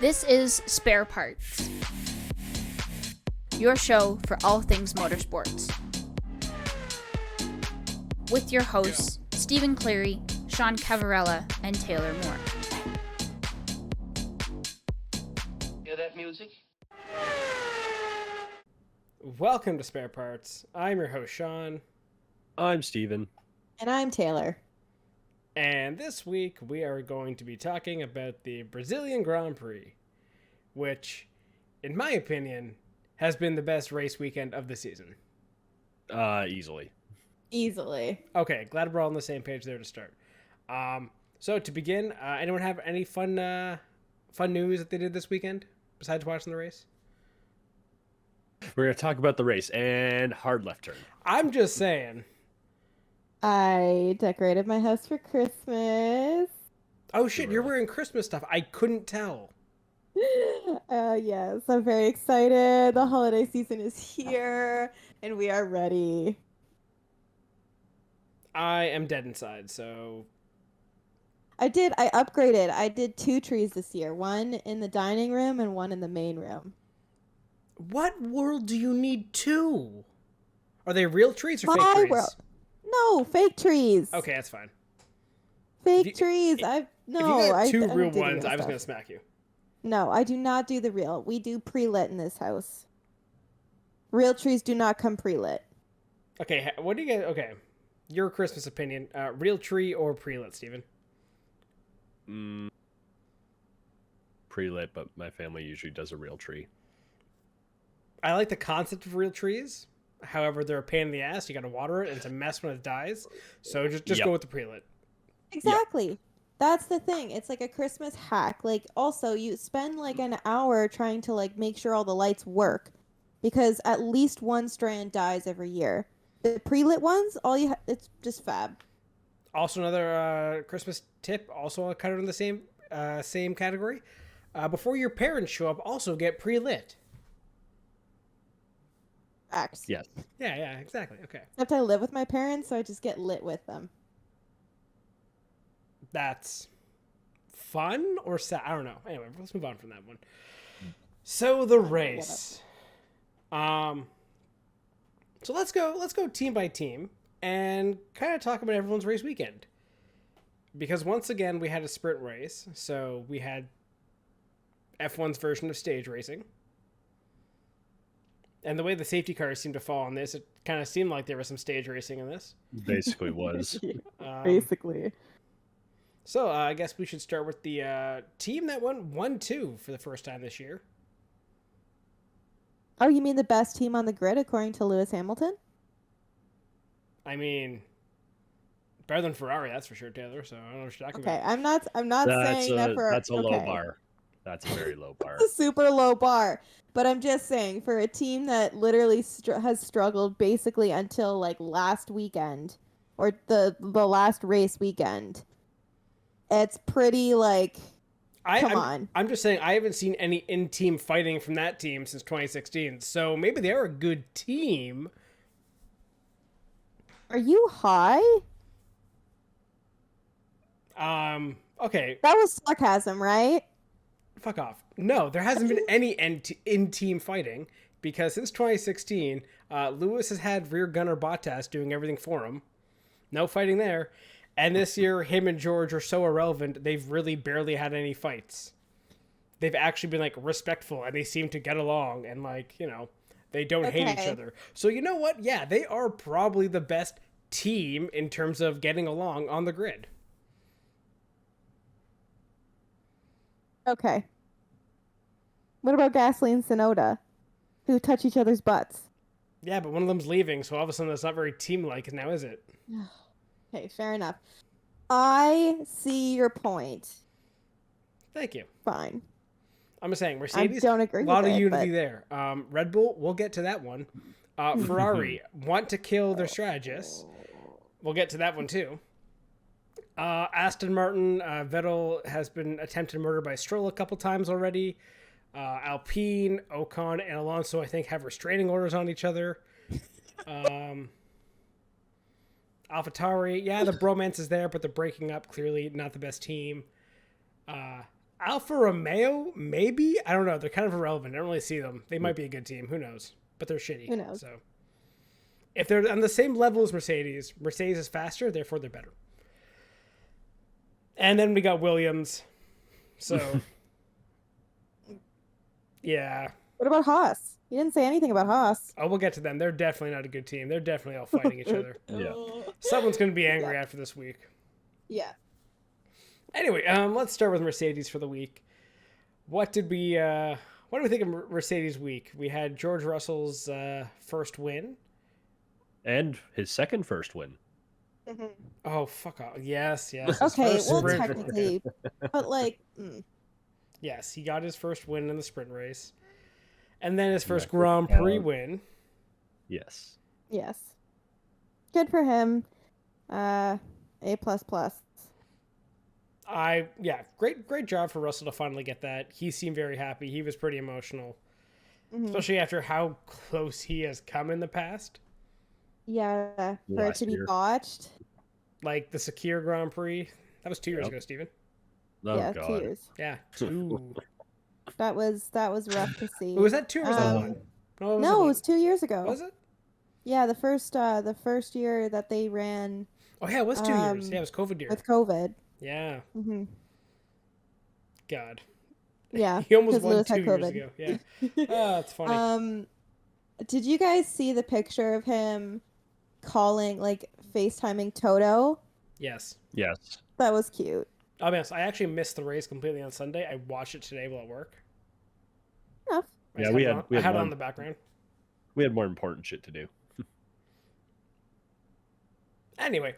This is Spare Parts, your show for all things motorsports. With your hosts, Stephen Cleary, Sean Cavarella, and Taylor Moore. Hear that music? Welcome to Spare Parts. I'm your host, Sean. I'm Steven. And I'm Taylor. And this week we are going to be talking about the Brazilian Grand Prix, which, in my opinion, has been the best race weekend of the season. Easily. Easily. Okay, glad we're all on the same page there to start. So to begin, anyone have any fun news that they did this weekend besides watching the race? We're going to talk about the race and hard left turn. I'm just saying. I decorated my house for Christmas. Oh shit, you're wearing Christmas stuff. I couldn't tell. Yes, I'm very excited. The holiday season is here, and we are ready. I am dead inside, so... I upgraded. I did 2 trees this year. One in the dining room and one in the main room. What world do you need 2? Are they real trees or fake trees? World. No, fake trees. Okay, that's fine. Fake trees. If you got 2 real ones, I was going to smack you. No, I do not do the real. We do pre-lit in this house. Real trees do not come pre-lit. Okay, what do you get? Okay, your Christmas opinion. Real tree or pre-lit, Steven? Pre-lit, but my family usually does a real tree. I like the concept of real trees. However, they're a pain in the ass. You got to water it, and it's a mess when it dies. So just go with the pre-lit. Exactly. Yep. That's the thing. It's like a Christmas hack. Like, also, you spend like an hour trying to like make sure all the lights work, because at least one strand dies every year. The pre-lit ones, it's just fab. Also, another Christmas tip. Also, kind of in the same category. Before your parents show up, also get pre-lit. Facts. Yes. Yeah, exactly. Okay. Except I live with my parents, so I just get lit with them. That's fun or sad? I don't know. Anyway, let's move on from that one. So the race. So let's go team by team and kind of talk about everyone's race weekend. Because once again, we had a sprint race. So we had F1's version of stage racing. And the way the safety cars seemed to fall on this, it kind of seemed like there was some stage racing in this. Basically was. Basically. So I guess we should start with the team that won 1-2 for the first time this year. Oh, you mean the best team on the grid according to Lewis Hamilton? I mean, better than Ferrari, that's for sure, Taylor. So I don't know what you're talking about. Okay, I'm not saying that for... That's a low bar. That's a very low bar. It's a super low bar. But I'm just saying, for a team that literally has struggled basically until like last weekend, or the last race weekend, it's pretty like, come on. I'm just saying, I haven't seen any in-team fighting from that team since 2016. So maybe they are a good team. Are you high? Okay. That was sarcasm, right? Fuck off. No, there hasn't been any in-team fighting, because since 2016, Lewis has had rear gunner Bottas doing everything for him. No fighting there. And this year, him and George are so irrelevant, they've really barely had any fights. They've actually been, like, respectful, and they seem to get along, and, like, you know, they don't hate each other. So you know what? Yeah, they are probably the best team in terms of getting along on the grid. Okay. What about Gasly and Tsunoda, who touch each other's butts? Yeah, but one of them's leaving, so all of a sudden that's not very team-like now, is it? Okay, fair enough. I see your point. Thank you. Fine. I'm just saying, Mercedes, I don't agree a lot with of it, unity but... there. Red Bull, we'll get to that one. Ferrari, want to kill their strategists. We'll get to that one too. Aston Martin, Vettel has been attempted murder by Stroll a couple times already. Alpine, Ocon, and Alonso, I think, have restraining orders on each other. AlphaTauri, yeah, the bromance is there, but they're breaking up. Clearly not the best team. Alfa Romeo, maybe? I don't know. They're kind of irrelevant. I don't really see them. They might be a good team. Who knows? But they're shitty. Who knows? So if they're on the same level as Mercedes, Mercedes is faster, therefore they're better. And then we got Williams. So, yeah. What about Haas? You didn't say anything about Haas. Oh, we'll get to them. They're definitely not a good team. They're definitely all fighting each other. Yeah. Someone's going to be angry after this week. Yeah. Anyway, let's start with Mercedes for the week. What do we think of Mercedes week? We had George Russell's first win. And his second first win. Oh, fuck off. Yes. His Okay, first well, sprint- technically, but like, Yes, he got his first win in the sprint race. And then his first Yeah, Grand Prix win. Yes. yes, good for him. A++. Great job for Russell to finally get that. He seemed very happy. He was pretty emotional, Mhm. especially after how close he has come in the past. Yeah, for it Last to be year. botched. Like the Sakir Grand Prix. That was 2 years Yep. ago, Steven. Oh, yeah, God. 2 years. Yeah, 2. That was rough to see. Was that 2 or was that Um, 1? No, No, it one. was 2 years ago. Was it? Yeah, the first year that they ran Oh, yeah, it was 2 years. Um, Yeah, it was COVID year. with COVID. Yeah. hmm God. Yeah, He almost 'cause won Lewis 2 had years COVID. ago. Yeah. Oh, it's funny. Did you guys see the picture of him calling, like, FaceTiming Toto? Yes. Yes. That was cute. I'll be honest, I actually missed the race completely on Sunday. I watched it today while at work. Enough. I Yeah, just we had it had- on- we I had had it one. on the background. We had more important shit to do. Anyway,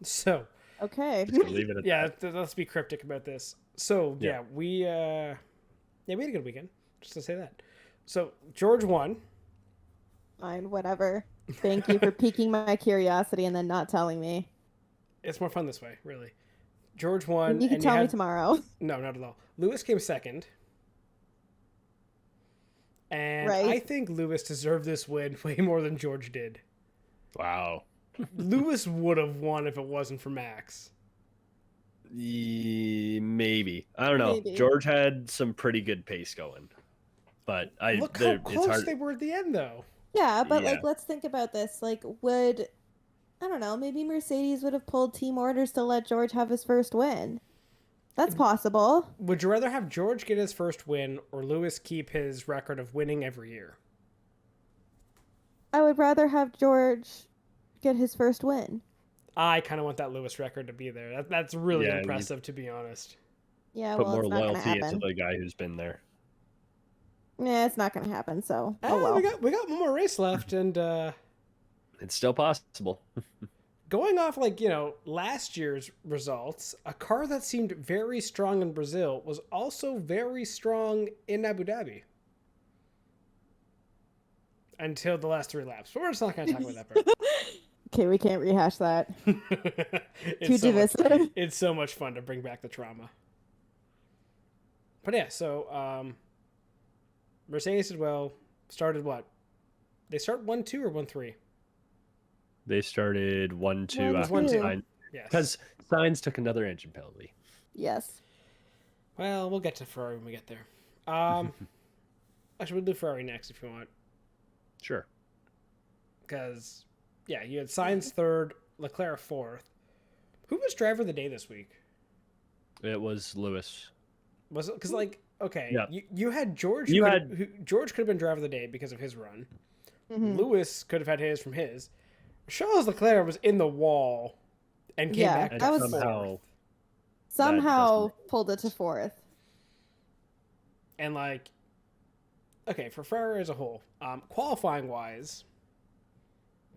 so Okay. Just gonna leave it at yeah, that. let's be cryptic about this. So Yeah. we had a good weekend. Just to say that. So George won. Fine, whatever. Thank you for piquing my curiosity and then not telling me. It's more fun this way, really. George won. You can and tell me had- tomorrow. No, not at all. Lewis came second. And Right. I think Lewis deserved this win way more than George did. Wow. Lewis would have won if it wasn't for Max. Maybe. I don't know. Maybe. George had some pretty good pace going. But Look how it's close hard. they were at the end, though. Yeah, but Yeah. like, let's think about this. Like, I don't know, maybe Mercedes would have pulled team orders to let George have his first win. That's possible. Would you rather have George get his first win or Lewis keep his record of winning every year? I would rather have George get his first win. I kind of want that Lewis record to be there. That's really Yeah, you- impressive, to be honest. Yeah, Put well, more it's not gonna loyalty into happen. the guy who's been there. Yeah, it's not gonna happen. So, oh well. we got one more race left, and It's still possible. going off last year's results, a car that seemed very strong in Brazil was also very strong in Abu Dhabi. Until the last 3 laps. But we're just not going to talk about that part. Okay, we can't rehash that. It's Too so much- divisive. it's so much fun to bring back the trauma. But yeah, so Mercedes did well. Started what? They start 1-2 or 1-3? They started 1-2 after 1-2. Sainz. Yes. Because Sainz took another engine penalty. Yes. Well, we'll get to Ferrari when we get there. Actually, we'll do Ferrari next if you want. Sure. Because, yeah, you had Sainz third, Leclerc fourth. Who was driver of the day this week? It was Lewis. Was it? Because, okay, Yeah. you had George. You George could have been driver of the day because of his run. Mhm. Lewis could have had his from his. Charles Leclerc was in the wall and came Yeah, back And to that was- somehow fourth. Somehow doesn't- pulled it to fourth. And okay, for Ferrari as a whole, qualifying wise,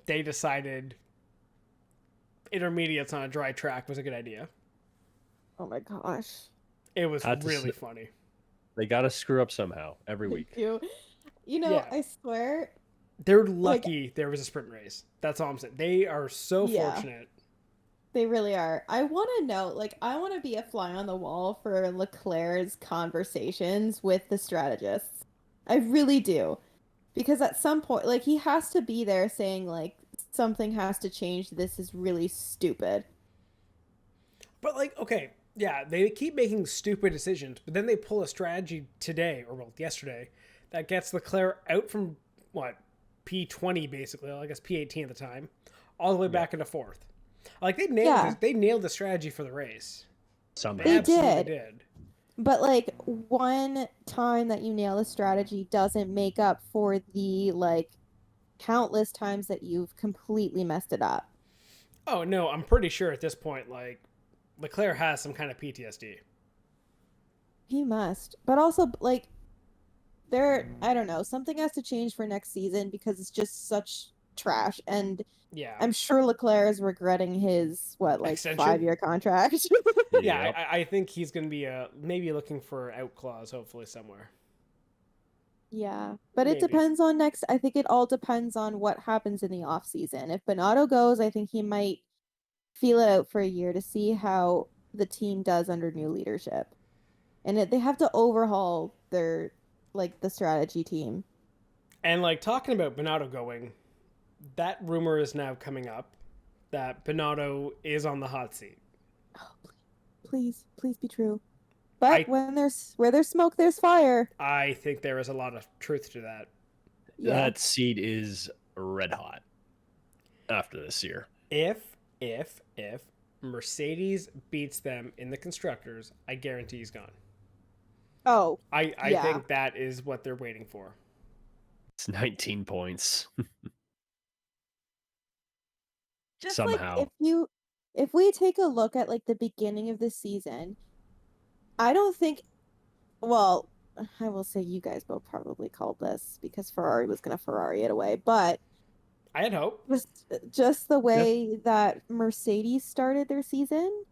they decided intermediates on a dry track was a good idea. Oh my gosh. It was Had to really s- funny. They got to screw up somehow every week. You know, Yeah. I swear, They're lucky there was a sprint race. That's all I'm saying. They are so Yeah. fortunate. they really are. I want to know, I want to be a fly on the wall for Leclerc's conversations with the strategists. I really do. Because at some point, he has to be there saying, something has to change. This is really stupid. But okay, Yeah, they keep making stupid decisions, but then they pull a strategy today, or well, yesterday, that gets Leclerc out from, what, P20 basically, well, I guess P18 at the time, all the way back into fourth. Like, Yeah. they nailed the strategy for the race. Somehow. They They absolutely did. did. But like one time that you nail a strategy doesn't make up for the like countless times that you've completely messed it up. Oh, no, I'm pretty sure at this point, like, Leclerc has some kind of PTSD. He must. But also like I don't know, something has to change for next season because it's just such trash. And Yeah. I'm sure Leclerc is regretting his like Extension? 5-year contract. Yeah, Yep. I think he's going to be maybe looking for an out clause, hopefully, somewhere. Yeah, but it Maybe. depends on next. I think it all depends on what happens in the off season. If Bernardo goes, I think he might feel it out for a year to see how the team does under new leadership. And they have to overhaul their like the strategy team. And, like, talking about Bernardo going, that rumor is now coming up that Bernardo is on the hot seat. Oh, please be true. But where there's smoke, there's fire. I think there is a lot of truth to that. Yeah. That seat is red hot after this year. If Mercedes beats them in the constructors, I guarantee he's gone. Oh, I yeah. think that is what they're waiting for. It's 19 points. Just Somehow. like if we take a look at like the beginning of the season, I don't think, well, I will say you guys both probably called this because Ferrari was going to Ferrari it away, but I had hope. just the way that Mercedes started their season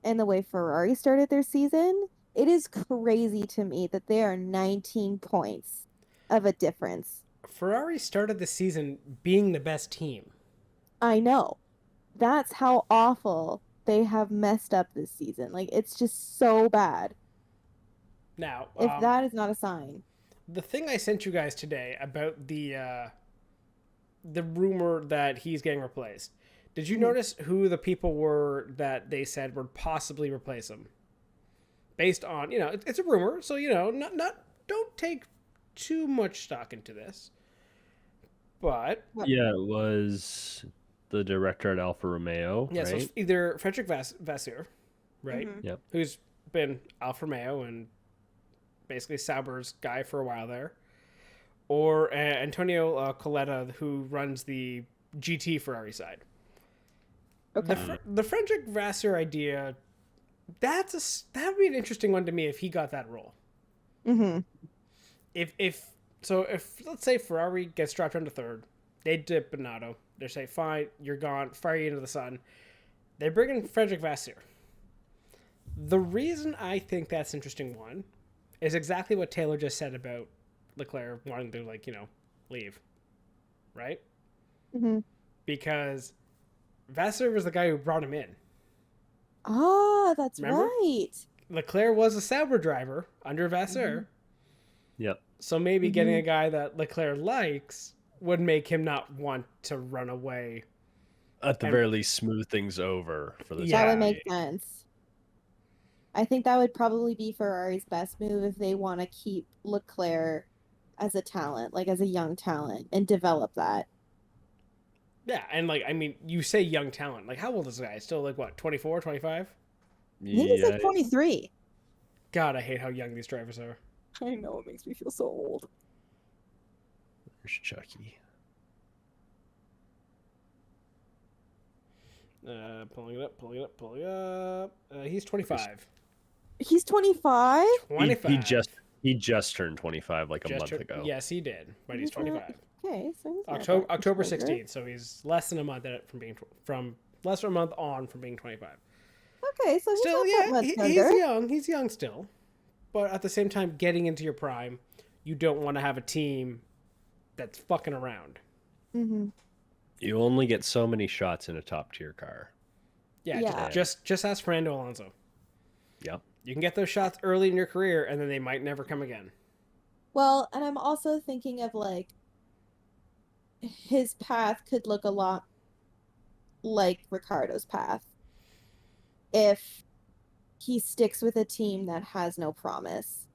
and the way Ferrari started their season, it is crazy to me that they are 19 points of a difference. Ferrari started the season being the best team. I know. That's how awful they have messed up this season. Like, it's just so bad. Now, If that is not a sign. the thing I sent you guys today about the rumor that he's getting replaced. Did you notice who the people were that they said would possibly replace him? Based on, it's a rumor, so don't take too much stock into this. But Yeah, it was the director at Alfa Romeo, yeah, so right? it's either Frederick Vasseur, right? Mhm. Yep. Who's been Alfa Romeo and basically Sauber's guy for a while there, or Antonio Coletta, who runs the GT Ferrari side. Okay. The Frederick Vasseur idea, that would be an interesting one to me if he got that role. Mm-hmm. If let's say Ferrari gets dropped down to third, they dip Bernardo. They say, fine, you're gone, fire you into the sun. They bring in Frederick Vasseur. The reason I think that's an interesting one is exactly what Taylor just said about Leclerc wanting to leave, right? Mm-hmm. Because Vasseur was the guy who brought him in. Ah, that's Remember? right. Leclerc was a Sauber driver under Vasseur. Yep. So maybe getting a guy that Leclerc likes would make him not want to run away. At the very least, smooth things over for the Yeah. That time would make being. sense. I think that would probably be Ferrari's best move if they want to keep Leclerc as a talent, like as a young talent, and develop that. Yeah, and you say young talent. Like, how old is this guy? Still, 24, 25? I think he's like 23. God, I hate how young these drivers are. I know, it makes me feel so old. There's Chucky. Pulling it up. He's 25. He's 25? 25. He just turned 25 like a month ago. Yes, he did, but he's 25. Okay, so he's not October that much October older. 16th, so he's less than a month from less than a month on from being 25. Okay, so he's Still, not that yeah, much he's younger. young. He's young still, but at the same time, getting into your prime, you don't want to have a team that's fucking around. Mm-hmm. You only get so many shots in a top tier car. Yeah, Yeah. Just ask Fernando Alonso. Yep. You can get those shots early in your career, and then they might never come again. Well, and I'm also thinking of his path could look a lot like Ricardo's path if he sticks with a team that has no promise.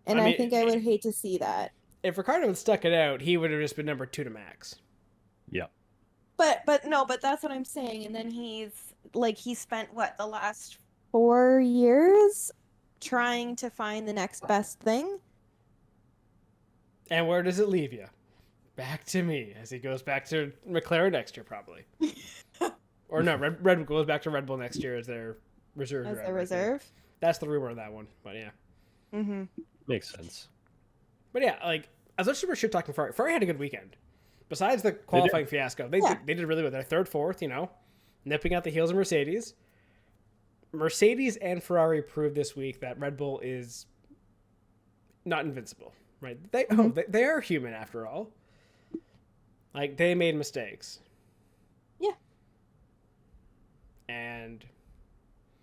And I I mean, think I would hate to see that. If Ricardo had stuck it out, he would have just been number 2 to Max. Yeah. But that's what I'm saying. And then he spent what, the last 4 years trying to find the next best thing. And where does it leave you? Back to me, as he goes back to McLaren next year, probably. Or no, Red Bull goes back to Red Bull next year as their reserve. As driver, the I think. reserve. That's the rumor of that one, but yeah. Mm-hmm. Makes sense. But yeah, like, as much as we're shit talking Ferrari, Ferrari had a good weekend. Besides the qualifying fiasco, they did really well. They're third, fourth, nipping out the heels of Mercedes. Mercedes and Ferrari proved this week that Red Bull is not invincible, right? They are human after all. Like, they made mistakes. Yeah. And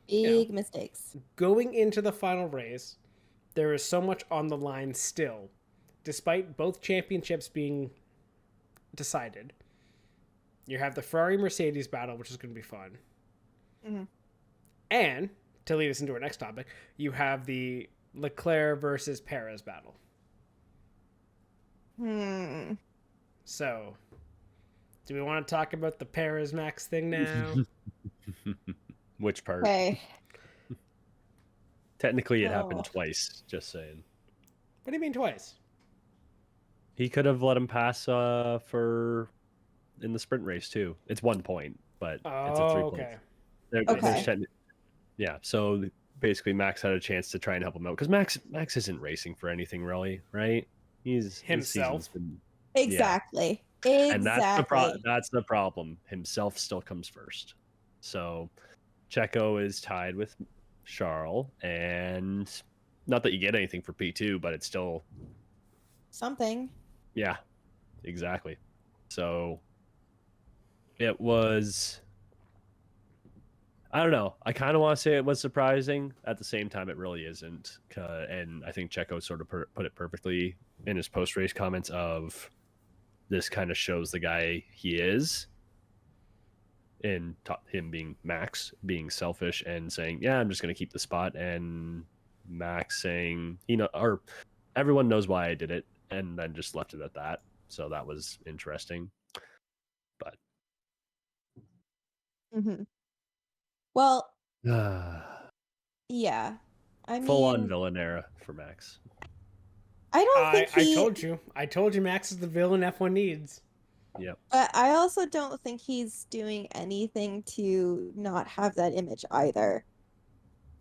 big mistakes. Going into the final race, there is so much on the line still, despite both championships being decided. You have the Ferrari-Mercedes battle, which is going to be fun. Mm-hmm. And, to lead us into our next topic, you have the Leclerc versus Perez battle. So, do we want to talk about the Perez-Max thing now? Which part? Okay. Technically, it happened twice, just saying. What do you mean twice? He could have let him pass in the sprint race, too. It's 1 point, but it's a 3 point. Okay. Yeah, so basically Max had a chance to try and help him out. Because Max isn't racing for anything, really, right? He's himself. Exactly. Yeah. Exactly. And that's the problem. Himself still comes first. So Checo is tied with Charles, and not that you get anything for P2, but it's still something. Yeah, exactly. So it was, I don't know. I kind of want to say it was surprising. At the same time, it really isn't. And I think Checo sort of put it perfectly in his post-race comments of, this kind of shows the guy he is. And him being Max, being selfish and saying, yeah, I'm just going to keep the spot. And Max saying, or everyone knows why I did it. And then just left it at that. So that was interesting. But. Mm-hmm. Well, yeah. I mean, full on villain era for Max. I don't think I told you Max is the villain F1 needs. Yep. But I also don't think he's doing anything to not have that image either.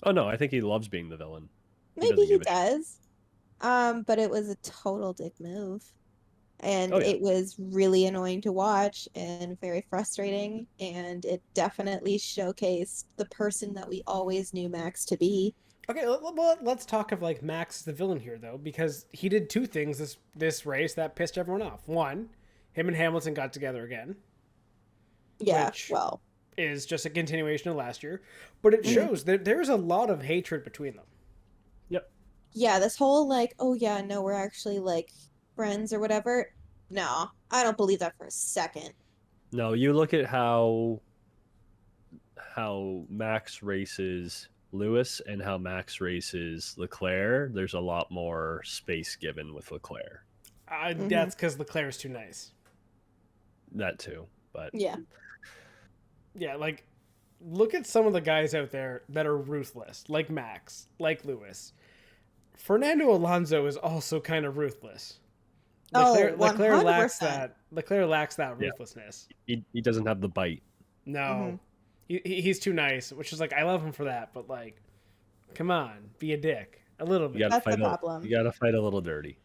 Oh no, I think he loves being the villain. Maybe he does. But it was a total dick move. And it was really annoying to watch and very frustrating. And it definitely showcased the person that we always knew Max to be. Okay, well, let's talk of like Max the villain here, though, because he did two things this race that pissed everyone off. One, him and Hamilton got together again. Yeah, which is just a continuation of last year. But it shows that there's a lot of hatred between them. Yep. Yeah, this whole like, oh yeah, no, we're actually like friends or whatever. No, I don't believe that for a second. No, you look at how Max races Lewis and how Max races Leclerc. There's a lot more space given with Leclerc. That's because Leclerc is too nice. That too, but yeah, like look at some of the guys out there that are ruthless, like Max, like Lewis. Fernando Alonso is also kind of ruthless. Leclerc lacks that. Leclerc lacks that ruthlessness. He doesn't have the bite. No, he's too nice. Which is like, I love him for that, but like, come on, be a dick a little bit. That's the problem. You gotta fight a little dirty.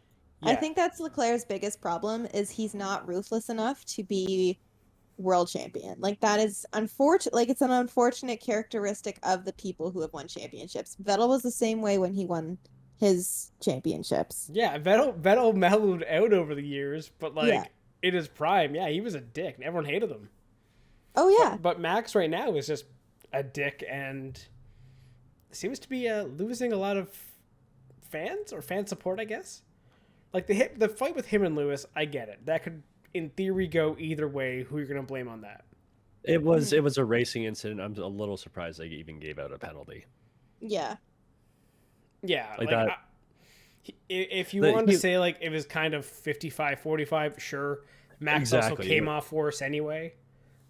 Yeah. I think that's Leclerc's biggest problem is he's not ruthless enough to be world champion. Like that is unfortunate. Like it's an unfortunate characteristic of the people who have won championships. Vettel was the same way when he won his championships. Yeah, Vettel mellowed out over the years, but like in his prime, he was a dick and everyone hated him. Oh yeah. But Max right now is just a dick and seems to be losing a lot of fans or fan support, I guess. Like the fight with him and Lewis, I get it. That could, in theory, go either way. Who you're going to blame on that? It was a racing incident. I'm a little surprised they even gave out a penalty. Yeah. Yeah, Like like that. if you The- wanted to he- say like it was kind of 55-45, sure. Max also Exactly, came yeah. off worse anyway.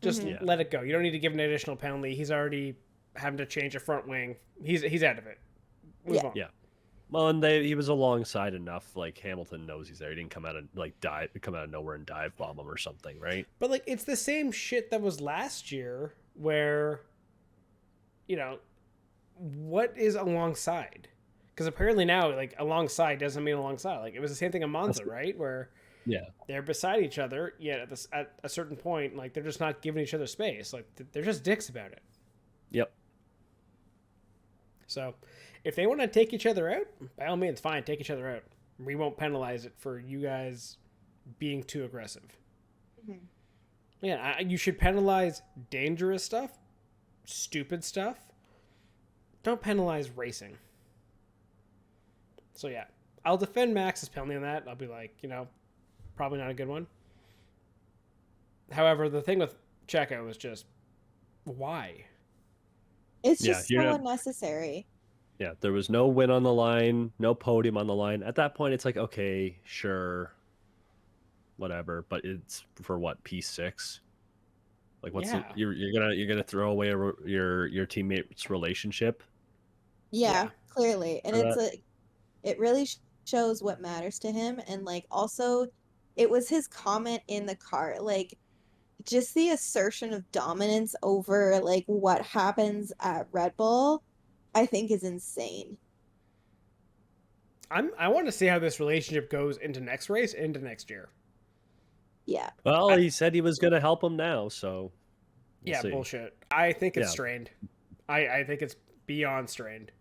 Just Mhm. Yeah. let it go. You don't need to give an additional penalty. He's already having to change a front wing. He's out of it. Move Yeah. on. Yeah. Well, and he was alongside enough. Like Hamilton knows he's there. He didn't come out of come out of nowhere and dive bomb him or something, right? But like it's the same shit that was last year where what is alongside? Because apparently now like alongside doesn't mean alongside. Like it was the same thing in Monza, right? Where Yeah. they're beside each other, yet at a certain point, like they're just not giving each other space. Like they're just dicks about it. Yep. So if they want to take each other out, by all means, fine, take each other out. We won't penalize it for you guys being too aggressive. Mhm. Yeah, you should penalize dangerous stuff, stupid stuff. Don't penalize racing. So yeah, I'll defend Max's penalty on that. I'll be like, probably not a good one. However, the thing with Checo was just, why? It's Yeah, just you're so not- unnecessary. Yeah. There was no win on the line, no podium on the line. At that point, it's like, okay, sure, whatever. But it's for what, P6? Like, what's Yeah. you're gonna throw away your teammates' relationship? Yeah, clearly. And For it's like it really shows what matters to him, and like also it was his comment in the car, like just the assertion of dominance over like what happens at Red Bull, I think is insane. I want to see how this relationship goes into next race, into next year. Yeah. Well, he said he was gonna help him now, so we'll Yeah, see. bullshit. I think it's Yeah. strained. I think it's beyond strained.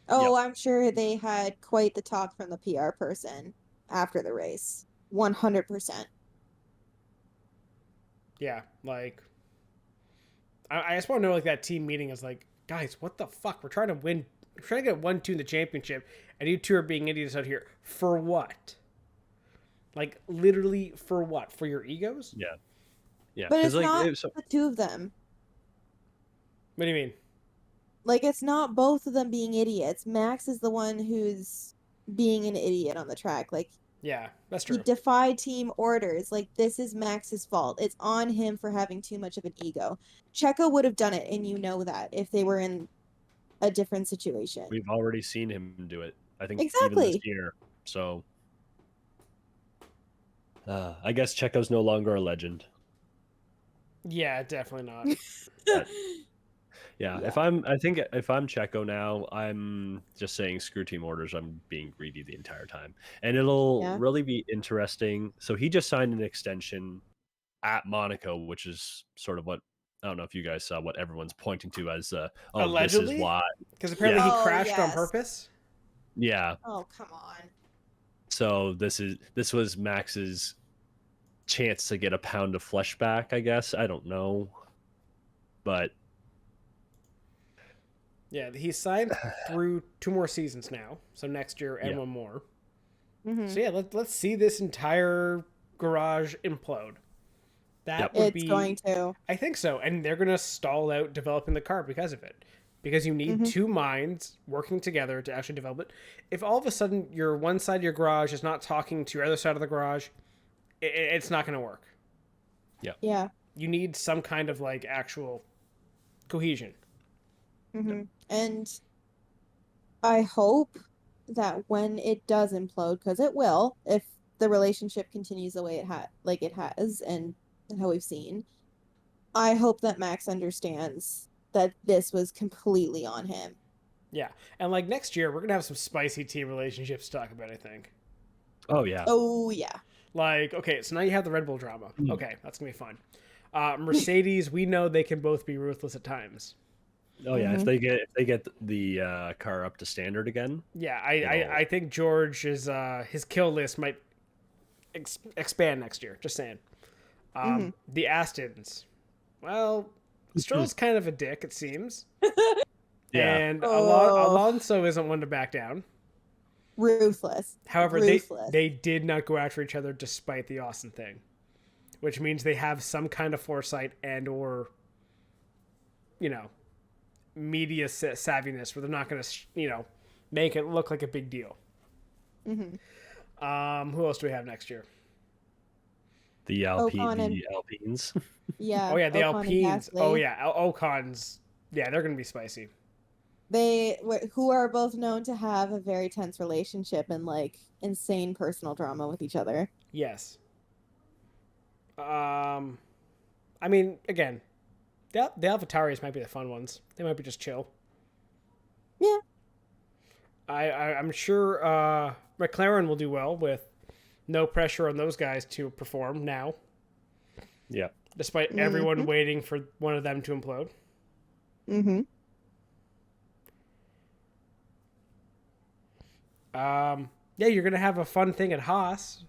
Oh, I'm sure they had quite the talk from the PR person after the race. 100%. Yeah, like I just want to know like that team meeting is like, guys, what the fuck? We're trying to win. We're trying to get 1-2 in the championship, and you two are being idiots out here for what? Like literally for what? For your egos? Yeah. Yeah. But 'cause, it's like, not it- so- the two of them. What do you mean? Like, it's not both of them being idiots. Max is the one who's being an idiot on the track. Like, Yeah, that's he true. defied team orders. Like, this is Max's fault. It's on him for having too much of an ego. Checo would have done it, and you know that, if they were in a different situation. We've already seen him do it. I think even Exactly. this year. So I guess Checo's no longer a legend. Yeah, definitely not. But, yeah, Yeah. if I'm Checo now, I'm just saying screw team orders. I'm being greedy the entire time, and it'll Yeah. really be interesting. So he just signed an extension at Monaco, which is sort of what I don't know if you guys saw what everyone's pointing to as this Allegedly? is why. Because apparently Yeah. he Oh, crashed on yes. purpose. Yeah, Oh, come on. so this was Max's chance to get a pound of flesh back, I guess. I don't know, but Yeah, he's signed through 2 more seasons now, so next year and Yeah. 1 more. Mhm. So yeah, let's see this entire garage implode. That Yep. would It's be. going to. I think so, and they're gonna stall out developing the car because of it. Because you need Mhm. 2 minds working together to actually develop it. If all of a sudden your one side of your garage is not talking to your other side of the garage, it's not gonna work. Yeah. You need some kind of like actual cohesion. Hmm. And I hope that when it does implode, because it will, if the relationship continues the way it has, and how we've seen, I hope that Max understands that this was completely on him. Yeah, and like next year we're gonna have some spicy team relationships to talk about. I think. oh yeah, Oh yeah. Like, okay, so now you have the Red Bull drama. Mm. Okay, that's gonna be fun. Mercedes, we know they can both be ruthless at times. oh yeah. Mhm. If they get the car up to standard again, Yeah, It'll- I think George is his kill list might expand next year. Just saying. The Astons, well, Stroll's kind of a dick, it seems, yeah, and Oh. Alonso isn't one to back down. Ruthless. However, Ruthless. they did not go after each other despite the Austin thing, which means they have some kind of foresight and or, media savviness where they're not going to, make it look like a big deal. Mm-hmm. Who else do we have next year? The Alpines. Yeah. Oh yeah, the Ocon and Alpines. Gasly. Oh yeah, Ocon's. Yeah, they're going to be spicy. Who are both known to have a very tense relationship and like insane personal drama with each other. Yes. I mean, again, the AlphaTauris might be the fun ones. They might be just chill. Yeah. I'm sure McLaren will do well with no pressure on those guys to perform now, Yeah. despite everyone waiting for one of them to implode. Mm-hmm. Yeah, you're going to have a fun thing at Haas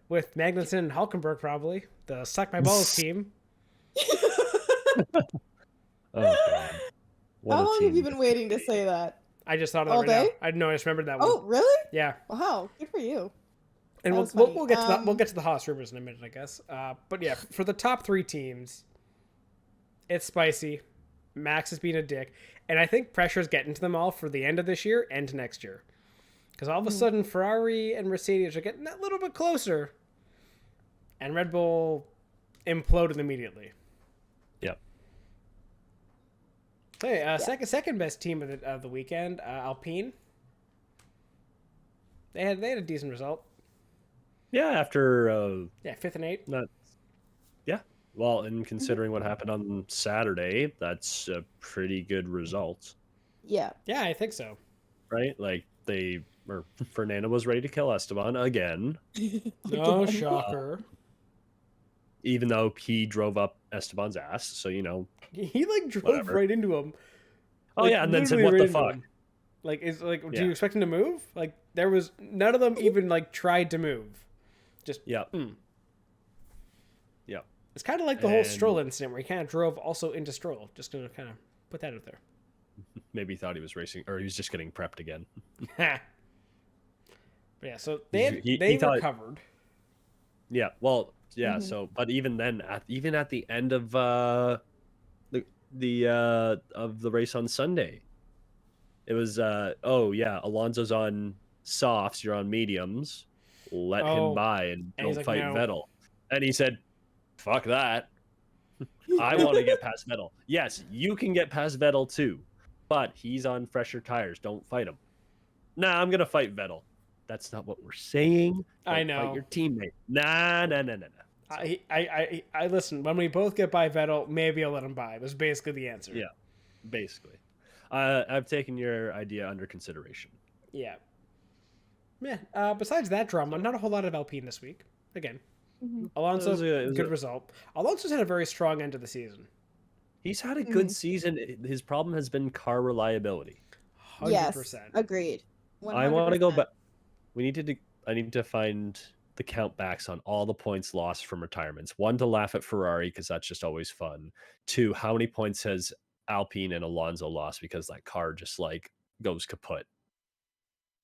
with Magnussen and Hulkenberg probably. The Suck My Balls team. Oh god. What How a long team. have you been waiting to say that? I just thought of that All right now. day? I know, I just remembered that one. Oh, really? Yeah. Wow, good for you. And That we'll, was funny. we'll get to that. We'll get to the Haas rumors in a minute, I guess. But yeah, for the top three teams, it's spicy. Max is being a dick, and I think pressure's getting to them all for the end of this year and to next year, because all of a sudden Ferrari and Mercedes are getting that little bit closer, and Red Bull imploded immediately. Yep. Hey, second best team of the weekend, Alpine. They had a decent result. Yeah, after Yeah, 5th and 8th. not yeah. Well, and considering what happened on Saturday, that's a pretty good result, Yeah. Yeah, I think so. right? Like Fernando was ready to kill Esteban again, No shocker. even though he drove up Esteban's ass. So He like drove Whatever. right into him. Oh Like, yeah, and then said, literally "What right the into fuck?" him. Like, do Yeah. you expect him to move? Like, there was none of them even like tried to move. Just Yeah. mm. Yeah. It's kind of like the whole And- Stroll incident where he kind of drove also into Stroll. Just gonna kind of put that out there. Maybe he thought he was racing, or he was just getting prepped again. But yeah, so He they thought- recovered. Yeah. Well, yeah. So, but even then, even at the end of the race on Sunday, it was Alonso's on softs, you're on mediums. Let Oh, him by and and he's don't like, fight "No." Vettel. And he said, "Fuck that. I want to get past Vettel. Yes, you can get past Vettel too, but he's on fresher tires. Don't fight him." Nah, I'm gonna fight Vettel. That's not what we're saying. I Don't know. Fight your teammate. Nah. I listen. When we both get by Vettel, maybe I'll let him by. Was basically the answer. Yeah. Basically, I've taken your idea under consideration. Yeah. Yeah. Besides that drama, not a whole lot of Alpine this week. Again, Alonso, It was good a- result. Alonso's had a very strong end of the season. He's had a good season. His problem has been car reliability. 100%. Yes. Agreed. I want to go 100%. back. I need to find the count backs on all the points lost from retirements. One, to laugh at Ferrari because that's just always fun. Two, how many points has Alpine and Alonso lost because that car just like goes kaput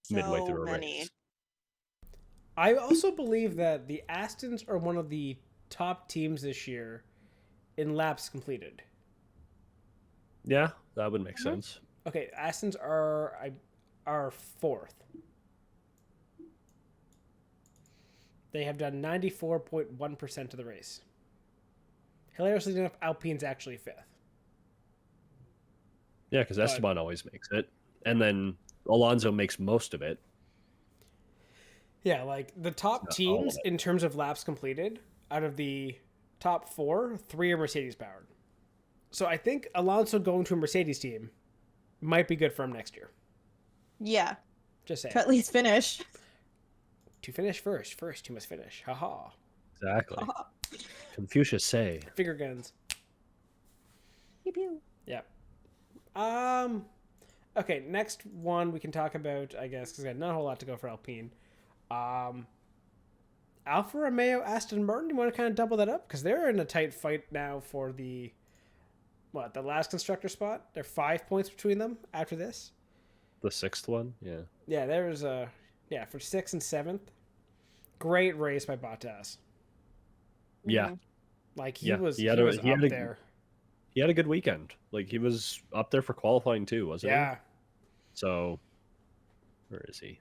midway So through a many. race. I also believe that the Astons are one of the top teams this year in laps completed. Yeah, that would make sense. Okay, Astons are fourth. They have done 94.1% of the race. Hilariously enough, Alpine's actually fifth. Yeah, because Esteban always makes it, and then Alonso makes most of it. Yeah, like the top Not all of teams it. in terms of laps completed, out of the top four, 3 are Mercedes powered. So I think Alonso going to a Mercedes team might be good for him next year. Yeah. Just saying. To at least finish. To finish first you must finish. Haha. Exactly. Confucius say. Finger guns. Pew pew. Yeah. Okay, next one we can talk about, I guess, because not a whole lot to go for Alpine. Alfa Romeo, Aston Martin, do you want to kind of double that up? Because they're in a tight fight now for the last constructor spot? They're 5 points between them after this. The sixth one, yeah. Yeah, there's for 6th and 7th. Great race by Bottas. Yeah. Like he Yeah, was he he had was he up had a there. he had a good weekend. Like he was up there for qualifying too, wasn't he? Yeah. So where is he?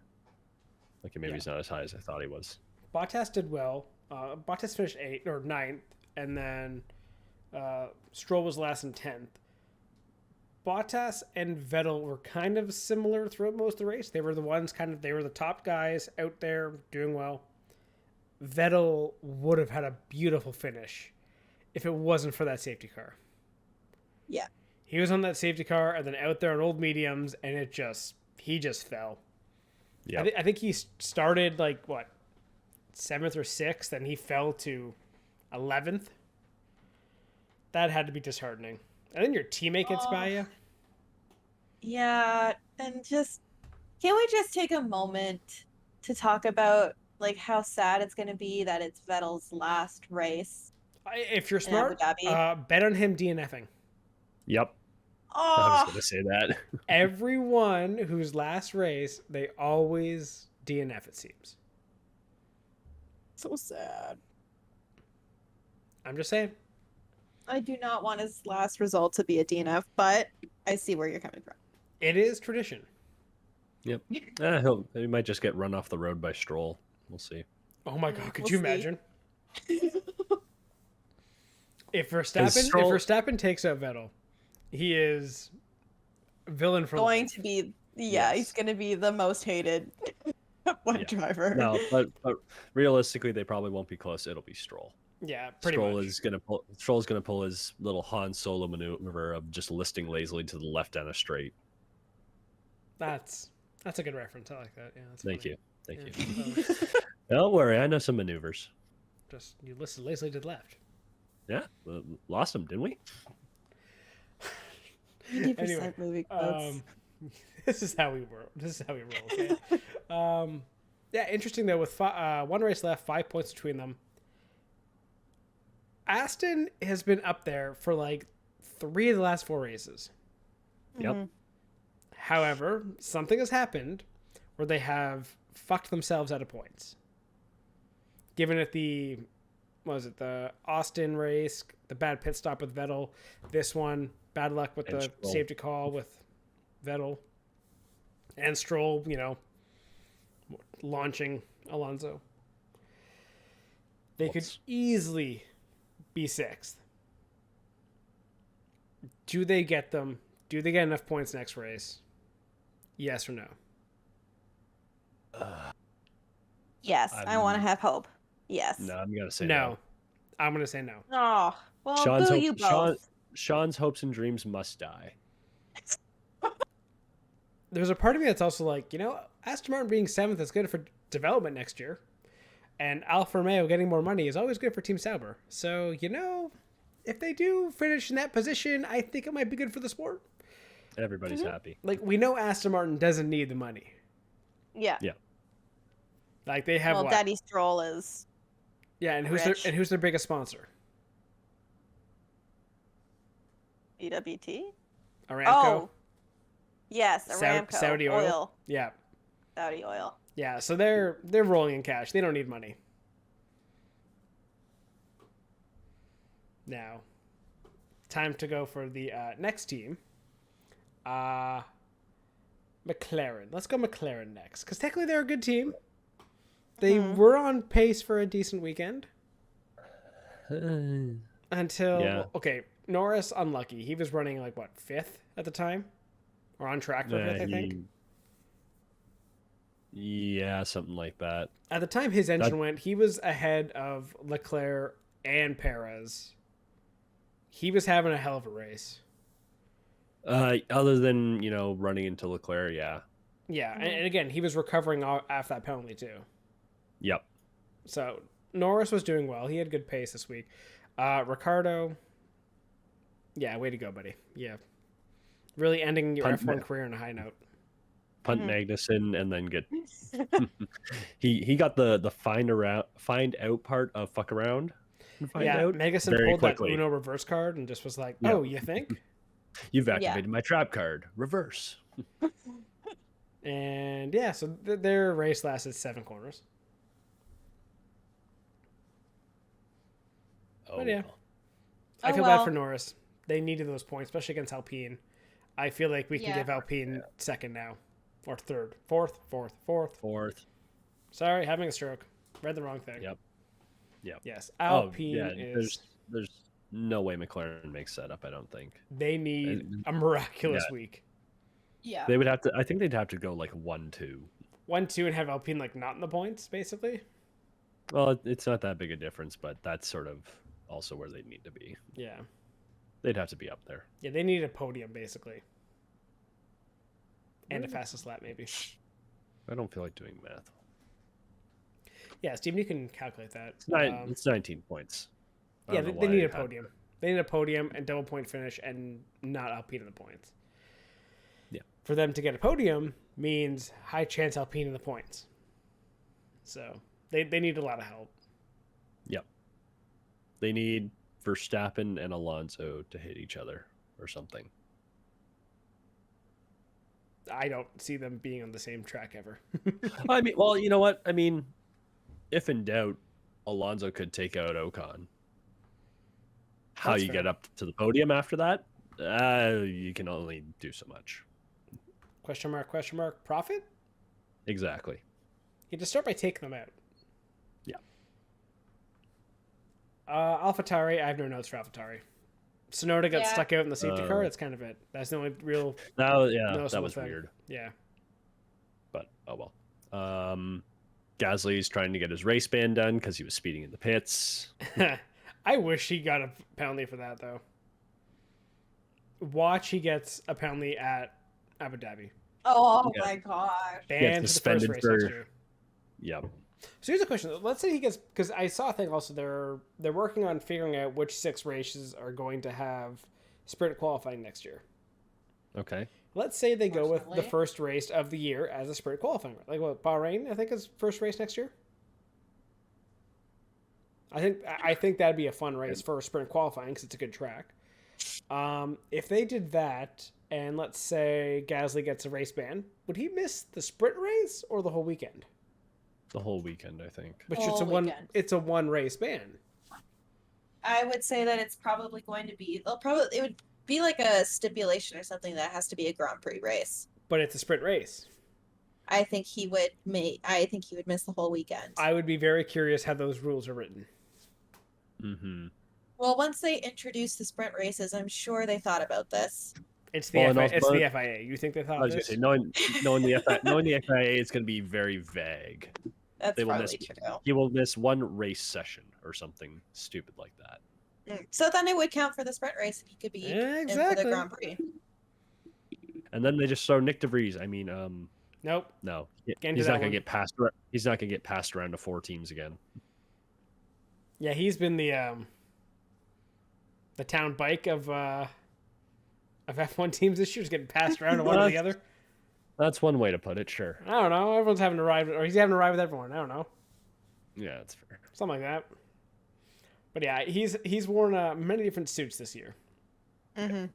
Okay, maybe Yeah. he's not as high as I thought he was. Bottas did well. Bottas finished 8th or 9th, and then Stroll was last in 10th. Bottas and Vettel were kind of similar throughout most of the race. They were the ones they were the top guys out there doing well. Vettel would have had a beautiful finish if it wasn't for that safety car. Yeah. He was on that safety car and then out there on old mediums, and he just fell. Yeah. I think he started 7th or 6th, and he fell to 11th. That had to be disheartening. And then your teammate gets by you. Yeah, and can we just take a moment to talk about how sad it's going to be that it's Vettel's last race? If you're In Abu smart, Dhabi. bet on him DNFing. Yep. I was Oh, gonna say that. Everyone whose last race, they always DNF, it seems. so sad. I'm just saying. I do not want his last result to be a DNF, but I see where you're coming from. It is tradition. Yep. He might just get run off the road by Stroll. We'll see. Oh my God, could We'll you see. imagine? If Is Verstappen takes out Vettel, he is villain for Going life. to be, Yes. he's going to be the most hated Yeah. driver. No, but realistically, they probably won't be close. It'll be Stroll. Yeah, pretty Stroll much. Stroll's gonna pull his little Han Solo maneuver of just listing lazily to the left down a straight. That's a good reference. I like that. Yeah, that's Thank funny. you. Yeah, so, Don't worry, I know some maneuvers. just you listed lazily to the left. Yeah, lost them, didn't we? 80% movie quotes. This is how we roll. Okay? Yeah, interesting though. With one race left, 5 points between them. Aston has been up there for 3 of the last 4 races. Yep. Mhm. However, something has happened where they have fucked themselves out of points. Given it the Austin race, the bad pit stop with Vettel, this one, bad luck with And the Stroll. safety call with Vettel, and Stroll, launching Alonso. They could What's- easily be 6th. Do they get them? Do they get enough points next race? Yes or no? Yes, I want to have hope. Yes. No, I'm gonna say No. I'm going to say no. Oh, well, Sean's boo hope- you both. Sean's hopes and dreams must die. There's a part of me that's also Aston Martin being 7th is good for development next year. And Alfa Romeo getting more money is always good for Team Sauber. So, if they do finish in that position, I think it might be good for the sport. Everybody's happy. We know Aston Martin doesn't need the money. Yeah. Yeah. They have Well, what? Daddy Stroll is Yeah, and Rich. who's their biggest sponsor? BWT. Aramco. Oh, yes, Sau- Aramco. Saudi oil. Yeah. Saudi oil. Yeah, so they're rolling in cash. They don't need money. Now, time to go for the next team. McLaren. Let's go McLaren next, because technically they're a good team. They were on pace for a decent weekend until Yeah. okay, Norris unlucky. He was running 5th at the time, or on track for 5th, I think. Yeah, something like that. At the time his engine went, he was ahead of Leclerc and Perez. He was having a hell of a race. Other than running into Leclerc, yeah. Yeah, and again, he was recovering after that penalty too. Yep. So Norris was doing well. He had good pace this week. Ricardo, yeah, way to go, buddy. Yeah, really ending your F1 career on a high note. Punt Magnussen and then get he got the find out part of fuck around. And find Yeah, out Magnussen very pulled quickly. that Uno reverse card and just was like, Yeah. "Oh, you think?" You've activated my trap card. Reverse. And yeah, so their race lasted 7 corners. Oh, But yeah, well. I Oh, feel bad well. for Norris. They needed those points, especially against Alpine. I feel like we can Yeah. give Alpine second now. Or third. Fourth. Sorry, having a stroke. Read the wrong thing. Yep. Yes, Oh, Alpine yeah. is... There's no way McLaren makes that up, I don't think. They need a miraculous week. Yeah. They would have to, I think they'd have to go like 1-2. 1-2 and have Alpine like not in the points, basically. Well, it's not that big a difference, but that's sort of also where they need to be. Yeah. They'd have to be up there. Yeah, they need a podium, basically. And a fastest lap, maybe. I don't feel like doing math. Yeah, Steven, you can calculate that. It's 19 points. I Yeah, don't know they why need I a had- podium. They need a podium and double point finish and not Alpine in the points. Yeah. For them to get a podium means high chance Alpine in the points. So they need a lot of help. Yep. They need Verstappen and Alonso to hit each other or something. I don't see them being on the same track ever. I mean, well, you know what? I mean, if in doubt, Alonso could take out Ocon. How That's you fair. get up to the podium after that? You can only do so much. Question mark, profit? Exactly. You just start by taking them out. Yeah. AlphaTauri, I have no notes for AlphaTauri. Sonoda got Yeah. stuck out in the safety car. That's kind of it. That's the only real That noticeable was thing. weird. Yeah. But oh well. Gasly's trying to get his race ban done because he was speeding in the pits. I wish he got a penalty for that, though. Watch, he gets a penalty at Abu Dhabi. Oh Yeah. my gosh. Banned for the first suspended race for- next year. Yep. So here's a question. Let's say he gets, because I saw a thing also, they're working on figuring out which 6 races are going to have sprint qualifying next year. Okay. Let's say they go with the Fortunately. first race of the year as a sprint qualifying. Like what, Bahrain, I think, is first race next year. I think that'd be a fun race for sprint qualifying because it's a good track. If they did that, and let's say Gasly gets a race ban, would he miss the sprint race or the whole weekend? The whole weekend, I think. Which Whole weekend. it's a one race ban. I would say that it's probably going to be. It would be like a stipulation or something that has to be a Grand Prix race. But it's a sprint race. I think he would miss the whole weekend. I would be very curious how those rules are written. Mm-hmm. Well, once they introduce the sprint races, I'm sure they thought about this. It's the Well, and FIA, also- it's the FIA. You think they I thought was gonna this? say, knowing the FIA, it's going to be very vague. That's They will probably miss- true. He will miss one race session or something stupid like that. So then it would count for the sprint race, and he could be Yeah, in for exactly. the Grand Prix. And then they just throw Nick DeVries. I mean, Nope. no, Get into he's that not going one. to get passed. He's not going to get passed around to 4 teams again. Yeah, he's been the town bike of F1 teams this year, just getting passed around to one or the other. That's one way to put it. Sure. I don't know. Everyone's having to ride, or he's having to ride with everyone. I don't know, Yeah, that's fair. something like that. But yeah, he's worn many different suits this year. Mm-hmm.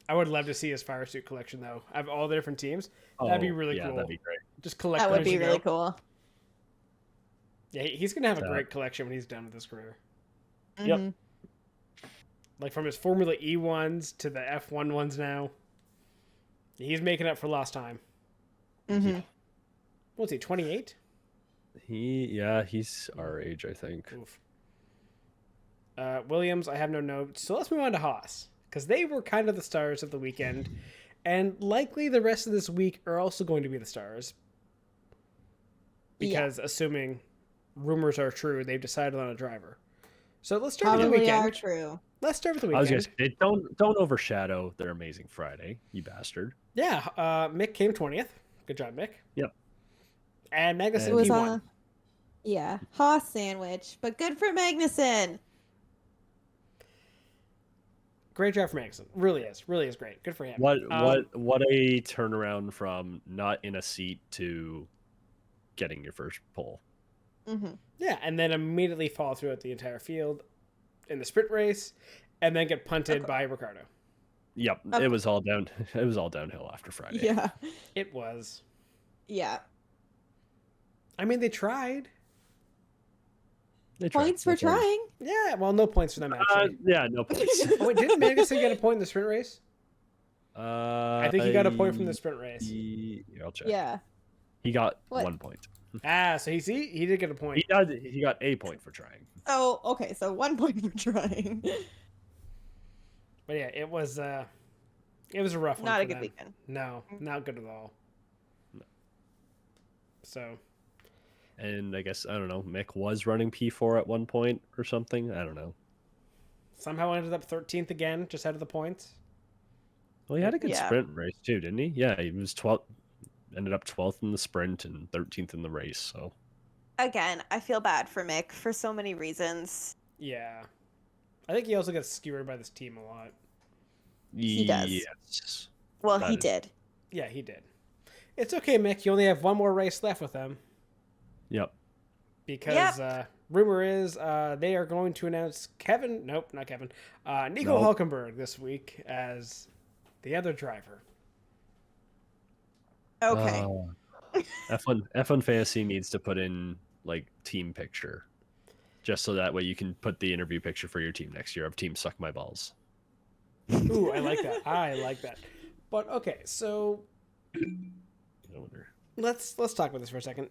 I would love to see his fire suit collection though. Of all the different teams, that'd be really yeah, cool. That'd be great. Just collect. That them would as be you really go. cool. Yeah, he's gonna have a So- great collection when he's done with his career. Yep. Mhm. Like from his Formula E ones to the F1 ones now. He's making up for lost time. Mhm. What's he? 28. He's our age, I think. Oof. Williams, I have no notes. So let's move on to Haas. Because they were kind of the stars of the weekend. And likely the rest of this week are also going to be the stars. Because assuming rumors are true, they've decided on a driver. So let's start with the Probably weekend. are true. Let's start with the I was weekend. gonna say, don't overshadow their amazing Friday, you bastard. Yeah, Mick came 20th. Good job, Mick. Yep. And Magnussen, It was he won. a Haas sandwich, but good for Magnussen. Great job for Magnussen. Really is great. Good for him. What a turnaround from not in a seat to getting your first pole. Mm-hmm. Yeah, and then immediately fall throughout the entire field in the sprint race, and then get punted by Ricardo. Yep, Okay. it was all down. It was all downhill after Friday. Yeah. It was. Yeah. I mean, they tried. They tried. Points for That's all. trying. Yeah, well, no points for them actually. Yeah, no points. Oh, wait, didn't Magnussen get a point in the sprint race? I think he got a point from the sprint race. I'll check. Yeah. He got What? 1 point. So he did get a point. He got a point for trying. Oh, okay. So 1 point for trying. But yeah, it was a rough one. Not for a good them. weekend. No, not good at all. No. So. And I guess, I don't know, Mick was running P4 at one point or something. I don't know. Somehow ended up 13th again, just out of the points. Well, he had a good Yeah. sprint race too, didn't he? Yeah, he was 12th, ended up 12th in the sprint and 13th in the race. So Again, I feel bad for Mick for so many reasons. Yeah. I think he also gets skewered by this team a lot. He does. Yes. Well, That he is- did. Yeah, he did. It's okay, Mick. You only have one more race left with them. Yep. Because rumor is they are going to announce Nico Nope. Hulkenberg this week as the other driver. Okay. F1 Fantasy needs to put in like team picture, just so that way you can put the interview picture for your team next year of Team Suck My Balls. Ooh, I like that. I like that. But okay, so I wonder. let's talk about this for a second.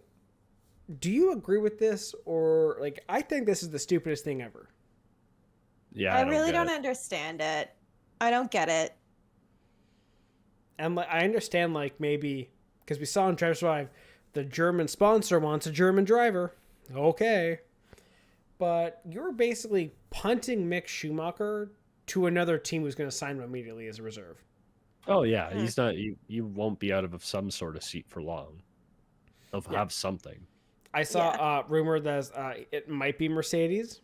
Do you agree with this, or like I think this is the stupidest thing ever? Yeah, I don't really get don't it. understand it. I don't get it. And like, I understand, like maybe because we saw in Drive Survive, the German sponsor wants a German driver. Okay, but you're basically punting Mick Schumacher to another team who's going to sign him immediately as a reserve. Oh yeah, he's not. You won't be out of some sort of seat for long. They'll Yeah. have something. I saw rumor that it might be Mercedes.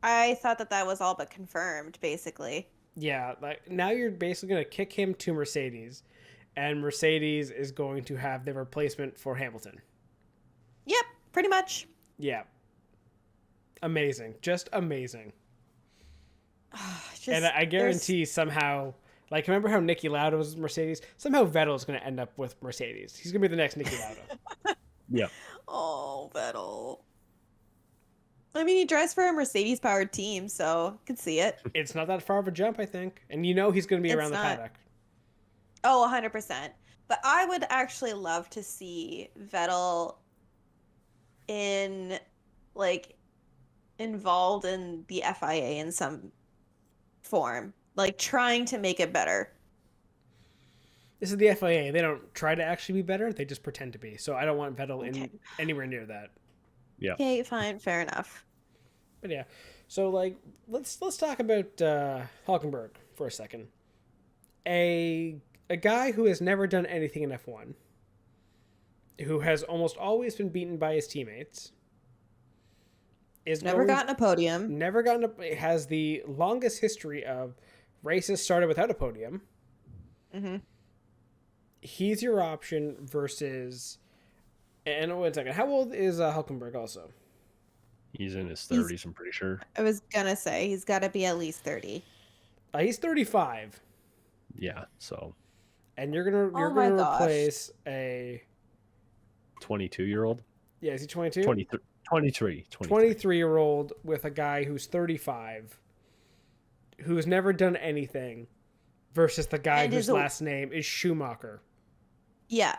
I thought that was all but confirmed, basically. Yeah, like now you're basically going to kick him to Mercedes, and Mercedes is going to have the replacement for Hamilton. Yep, pretty much. Yeah. Amazing. Just amazing. And I guarantee somehow, like, remember how Niki Lauda was Mercedes? Somehow Vettel's going to end up with Mercedes. He's going to be the next Niki Lauda. Yeah. Oh, Vettel. I mean, he drives for a Mercedes-powered team, so I could see it. It's not that far of a jump, I think. And you know he's going to be It's around the not. paddock. Oh, 100%. But I would actually love to see Vettel involved in the FIA in some form, like trying to make it better. This is the FIA. They don't try to actually be better. They just pretend to be. So I don't want Vettel Okay. anywhere near that. Yeah. Okay, fine, fair enough. But yeah. So, like, let's talk about Hulkenberg for a second. A guy who has never done anything in F1, who has almost always been beaten by his teammates, Never gotten a podium. has the longest history of races started without a podium. Mm-hmm. He's your option versus. And wait a second, how old is Hulkenberg also? He's in his 30s, I'm pretty sure. I was gonna say he's got to be at least 30. He's 35, Yeah, so and you're gonna Oh my gosh. replace a 22-year-old? yeah, is he 22? 23. 23-year-old with a guy who's 35, who's never done anything, versus the guy And whose is a- last name is Schumacher. Yeah.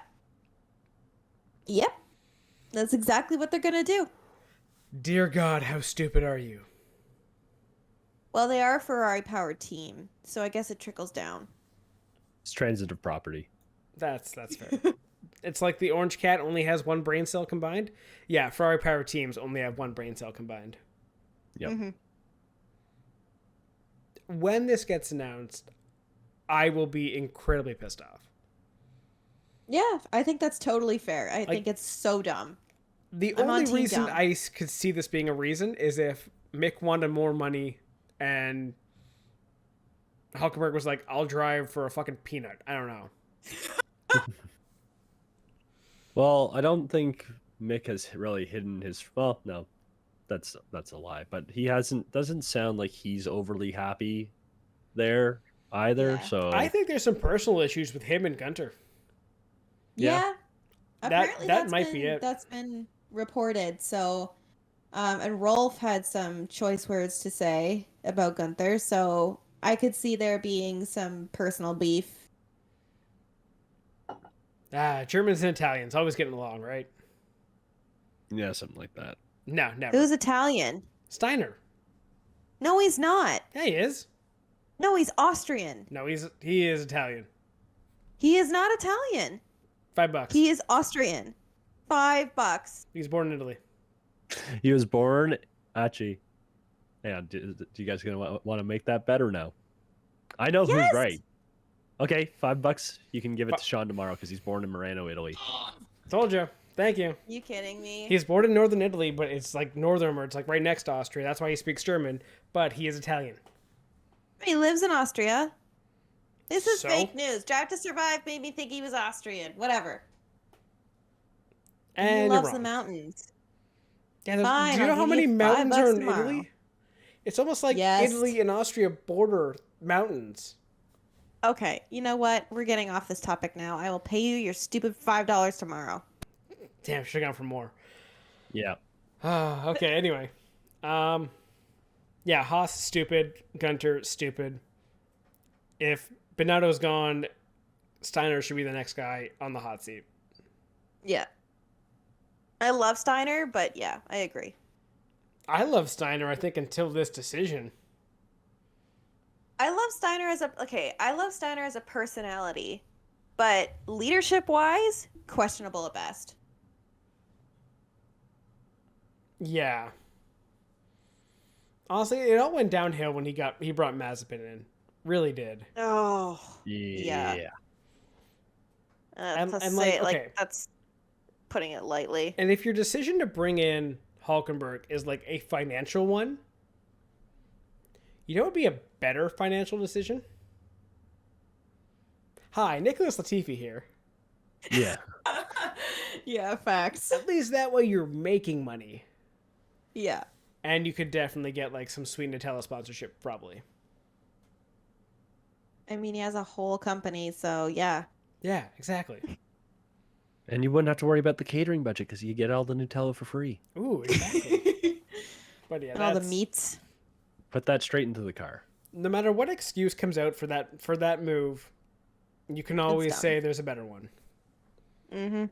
Yep. That's exactly what they're gonna do. Dear God, how stupid are you? Well, they are a Ferrari-powered team, so I guess it trickles down. It's transitive property. That's fair. It's like the orange cat only has one brain cell combined. Yeah, Ferrari power teams only have one brain cell combined. Yep. Mm-hmm. When this gets announced, I will be incredibly pissed off. Yeah, I think that's totally fair. I think it's so dumb. The I'm on only team reason dumb. I could see this being a reason is if Mick wanted more money and Hulkenberg was like, I'll drive for a fucking peanut. I don't know. Well, I don't think Mick has really hidden his. Well, no, that's a lie. But he doesn't sound like he's overly happy there either. Yeah. So I think there's some personal issues with him and Gunter. Yeah. Yeah. Apparently that that's might been, be it. That's been reported. So, and Rolf had some choice words to say about Gunther. So I could see there being some personal beef. Germans and Italians always getting along, right? Yeah, something like that. No, never. Who's Italian? Steiner. No, he's not. Yeah, he is. No, he's Austrian. No, he is Italian. He is not Italian. $5. He is Austrian. $5. He's born in Italy. He was born actually. Yeah, do you guys gonna want to make that better now? I know Yes! who's right. Okay, $5. You can give it to Sean tomorrow because he's born in Merano, Italy. Told you. Thank you. You kidding me? He's born in northern Italy, but it's like northern, where it's like right next to Austria. That's why he speaks German, but he is Italian. He lives in Austria. This is So? fake news. Drive to Survive made me think he was Austrian. Whatever. And he you're loves wrong. the mountains. Yeah, Fine, do you know I'll how give many you mountains $5 are in tomorrow. Italy? It's almost like Yes. Italy and Austria border mountains. Okay, you know what? We're getting off this topic now. I will pay you your stupid $5 tomorrow. Damn, should have gone for more. Yeah. Okay, anyway. Yeah, Haas, stupid. Gunter, stupid. If Binotto's gone, Steiner should be the next guy on the hot seat. Yeah. I love Steiner, but yeah, I agree. I love Steiner, I think, until this decision. I love Steiner as a personality, but leadership-wise, questionable at best. Yeah. Honestly, it all went downhill when he brought Mazepin in. Really did. Oh, Yeah. And- to and, say, okay. that's putting it lightly. And if your decision to bring in Hulkenberg is like a financial one, you know what would be a better financial decision? Hi, Nicholas Latifi here. Yeah. Yeah, facts. At least that way you're making money. Yeah. And you could definitely get like some sweet Nutella sponsorship, probably. I mean, he has a whole company, so yeah. Yeah, exactly. And you wouldn't have to worry about the catering budget because you get all the Nutella for free. Ooh, exactly. But yeah, And all the that's, meats. Put that straight into the car. no matter what excuse comes out for that move, you can always dumb. say there's a better one. Mm-hmm.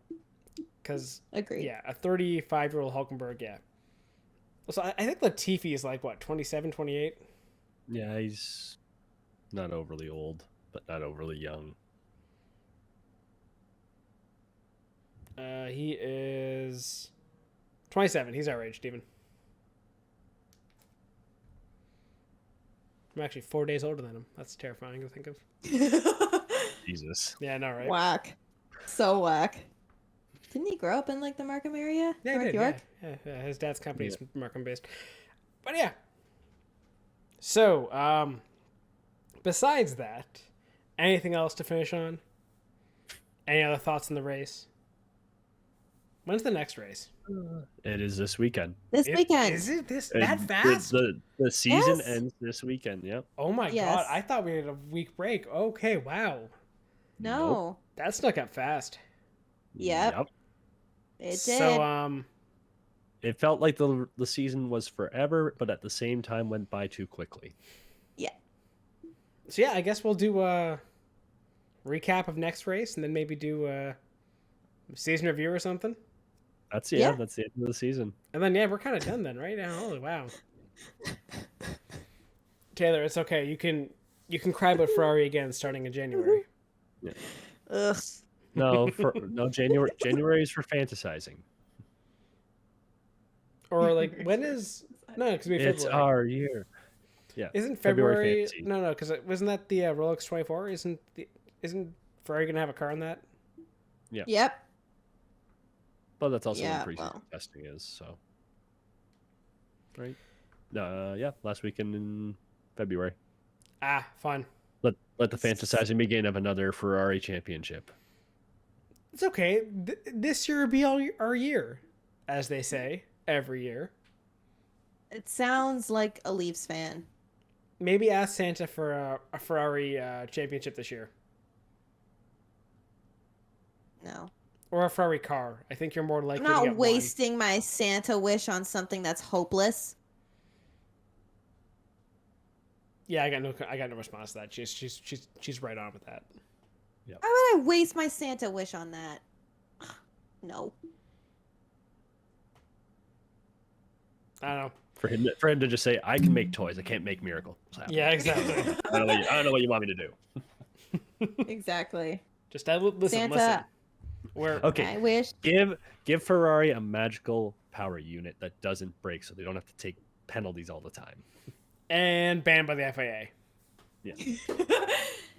Because Agreed. yeah, a 35-year-old Hulkenberg, yeah. So I think Latifi is like what, 27, 28? Yeah, he's not overly old, but not overly young. He is 27. He's our age, Steven. I'm actually 4 days older than him. That's terrifying to think of. Jesus. Yeah, I know, right? Whack. So whack. Didn't he grow up in like the Markham area? Yeah, he North did. York? Yeah. His dad's company is Markham based. But yeah. So, besides that, anything else to finish on? Any other thoughts on the race? When's the next race? It is this weekend. This weekend. Is it this And that fast? The season Yes. ends this weekend. Yep. Oh my Yes. god! I thought we had a week break. Okay, wow, No. that snuck up fast. Yep. It did. So, It felt like the season was forever, but at the same time went by too quickly. So yeah, I guess we'll do a recap of next race, and then maybe do a season review or something. That's Yeah. that's the end of the season. And then yeah, we're kind of done then, right? Holy wow. Taylor, it's okay. You can cry about Ferrari again starting in January. Ugh. No, January is for fantasizing. Or like when is no? Because we It's February. our year. Yeah. Isn't February February? fantasy. No, because wasn't that the Rolex 24? Isn't Ferrari gonna have a car in that? Yep. But that's also Yeah, when preseason well. testing is, so. Right? Yeah, last weekend in February. Ah, fun. Let the fantasizing begin of another Ferrari championship. It's okay. This year will be our year, as they say every year. It sounds like a Leafs fan. Maybe ask Santa for a Ferrari championship this year, No. Or a Ferrari car. I think you're more I'm likely to get not one. wasting my Santa wish on something that's hopeless. Yeah, I got no response to that. She's right on with that. Why would I waste my Santa wish on that? No. I don't know. For him to just say, I can make toys, I can't make miracles happen. Yeah, exactly. I don't know what you want me to do. Exactly. Just listen. Santa, Okay. I wish. Give Ferrari a magical power unit that doesn't break, so they don't have to take penalties all the time. And banned by the FIA. Yeah.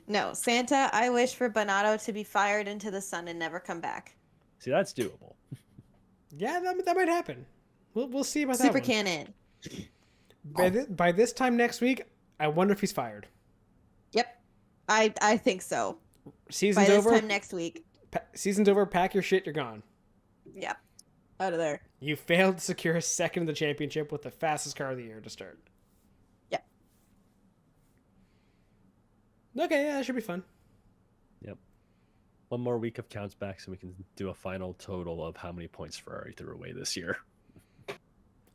No, Santa, I wish for Bonato to be fired into the sun and never come back. See, that's doable. Yeah, that might happen. We'll see about that Super one. canon. By this time next week, I wonder if he's fired. Yep. I think so. Season's By this over. time next week. Season's over. Pack your shit. You're gone. Yep. Out of there. You failed to secure second in the championship with the fastest car of the year to start. Yep. Okay, yeah, that should be fun. Yep. One more week of counts back so we can do a final total of how many points Ferrari threw away this year.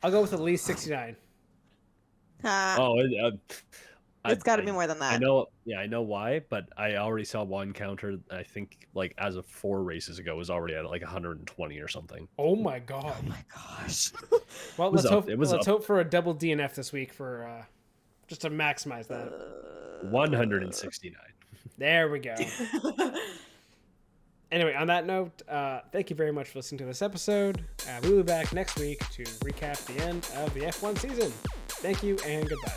I'll go with at least 69. It's got to be more than that. I know. Yeah, I know why, but I already saw one counter. I think like as of 4 races ago, was already at like 120 or something. Oh my god. Oh my gosh. Well, was let's up. It was let's up. hope for a double DNF this week for just to maximize that. 169. There we go. Anyway, on that note, thank you very much for listening to this episode. We'll be back next week to recap the end of the F1 season. Thank you and goodbye.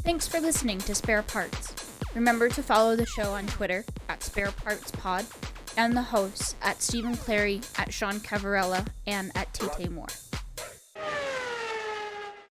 Thanks for listening to Spare Parts. Remember to follow the show on Twitter at sparepartspod and the hosts at Stephen Clary, at Sean Cavarella, and at Tate Moore.